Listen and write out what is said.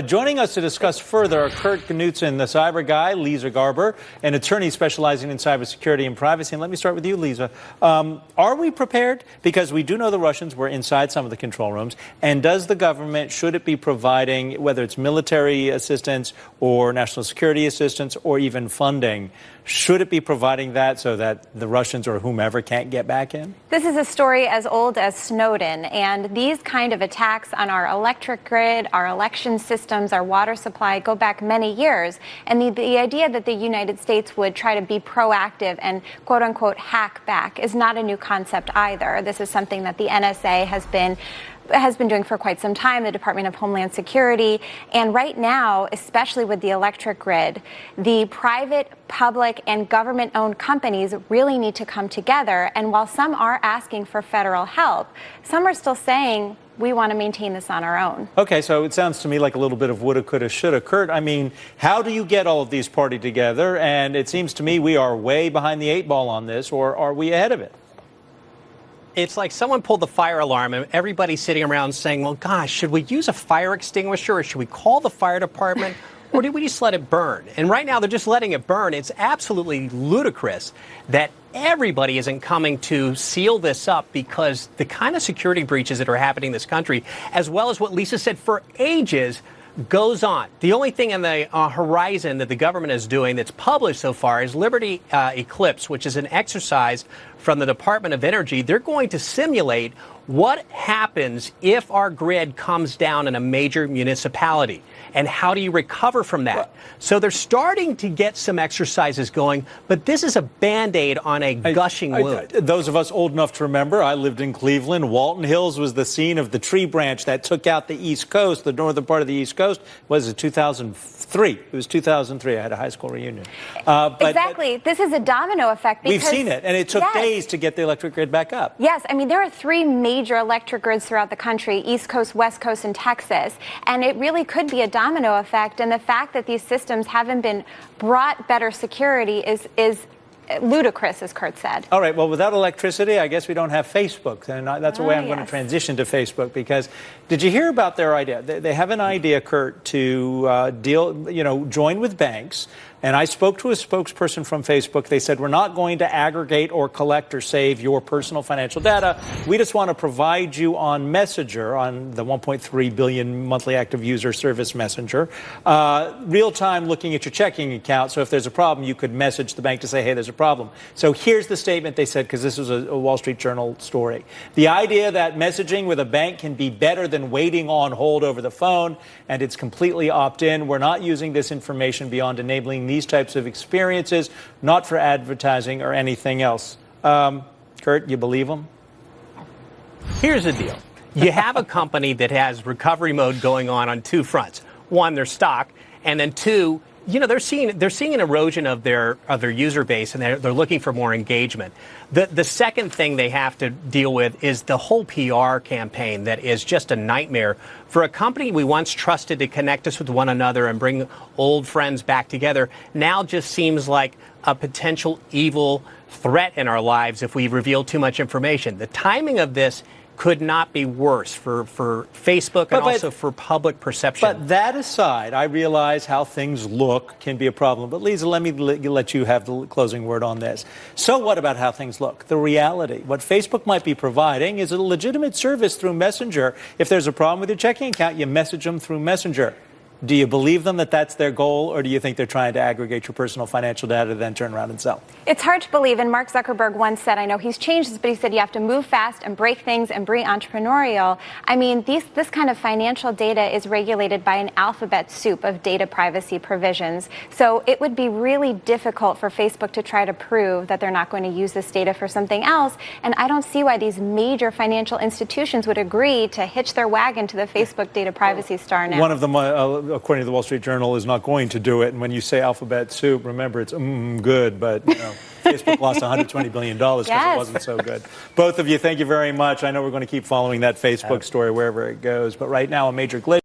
Joining us to discuss further are Kurt Knudsen, the cyber guy, Leeza Garber, an attorney specializing in cybersecurity and privacy. And let me start with you, Leeza. Are we prepared? Because we do know the Russians were inside some of the control rooms. And does the government, should it be providing, whether it's military assistance or national security assistance or even funding, should it be providing that so that the Russians or whomever can't get back in? This is a story as old as Snowden, and these kind of attacks on our electric grid, our election systems, our water supply go back many years. And the idea that the United States would try to be proactive and quote-unquote hack back is not a new concept either. This is something that the NSA has been doing for quite some time, the Department of Homeland Security. And right now, especially with the electric grid, the private, public, and government-owned companies really need to come together. And while some are asking for federal help, some are still saying, we want to maintain this on our own. Okay, so it sounds to me like a little bit of woulda, coulda, shoulda. Kurt, I mean, how do you get all of these parties together? And it seems to me we are way behind the 8 ball on this, or are we ahead of it? It's like someone pulled the fire alarm and everybody's sitting around saying, well, gosh, should we use a fire extinguisher or should we call the fire department or do we just let it burn? And right now they're just letting it burn. It's absolutely ludicrous that everybody isn't coming to seal this up because the kind of security breaches that are happening in this country, as well as what Lisa said for ages, goes on. The only thing on the horizon that the government is doing that's published so far is Liberty Eclipse, which is an exercise from the Department of Energy. They're going to simulate what happens if our grid comes down in a major municipality, and how do you recover from that? So they're starting to get some exercises going, but this is a Band-Aid on a gushing wound. Those of us old enough to remember, I lived in Cleveland. Walton Hills was the scene of the tree branch that took out the East Coast, the northern part of the East Coast. Was it 2003? It was 2003. I had a high school reunion. Exactly. This is a domino effect. We've seen it, and it took days to get the electric grid back up. Yes. I mean, there are 3 major electric grids throughout the country, East Coast, West Coast, and Texas. And it really could be a domino effect. And the fact that these systems haven't been brought better security is ludicrous, as Kurt said. All right. Well, without electricity, I guess we don't have Facebook. And that's the way I'm going to transition to Facebook. Because did you hear about their idea? They have an idea, Kurt, to join with banks. And I spoke to a spokesperson from Facebook. They said, we're not going to aggregate or collect or save your personal financial data. We just want to provide you on Messenger, on the 1.3 billion monthly active user service Messenger, real-time looking at your checking account. So if there's a problem, you could message the bank to say, hey, there's a problem. So here's the statement they said, because this was a Wall Street Journal story. The idea that messaging with a bank can be better than waiting on hold over the phone, and it's completely opt-in. We're not using this information beyond enabling these types of experiences, not for advertising or anything else. Kurt, you believe them? Here's the deal. You have a company that has recovery mode going on 2 fronts. One, their stock, and then 2, they're seeing an erosion of their user base, and they're looking for more engagement. The second thing they have to deal with is the whole PR campaign that is just a nightmare for a company we once trusted to connect us with one another and bring old friends back together. Now just seems like a potential evil threat in our lives if we reveal too much information. The timing of this could not be worse for Facebook and also for public perception. But that aside, I realize how things look can be a problem. But Leeza, let me let you have the closing word on this. So what about how things look? The reality. What Facebook might be providing is a legitimate service through Messenger. If there's a problem with your checking account, you message them through Messenger. Do you believe them that that's their goal, or do you think they're trying to aggregate your personal financial data, then turn around and sell? It's hard to believe, and Mark Zuckerberg once said, I know he's changed this, but he said you have to move fast and break things and be entrepreneurial. I mean, this kind of financial data is regulated by an alphabet soup of data privacy provisions. So it would be really difficult for Facebook to try to prove that they're not going to use this data for something else. And I don't see why these major financial institutions would agree to hitch their wagon to the Facebook data privacy star now. One of them, according to the Wall Street Journal, is not going to do it. And when you say alphabet soup, remember it's good, but Facebook lost $120 billion because it wasn't so good. Both of you, thank you very much. I know we're going to keep following that Facebook story wherever it goes. But right now, a major glitch.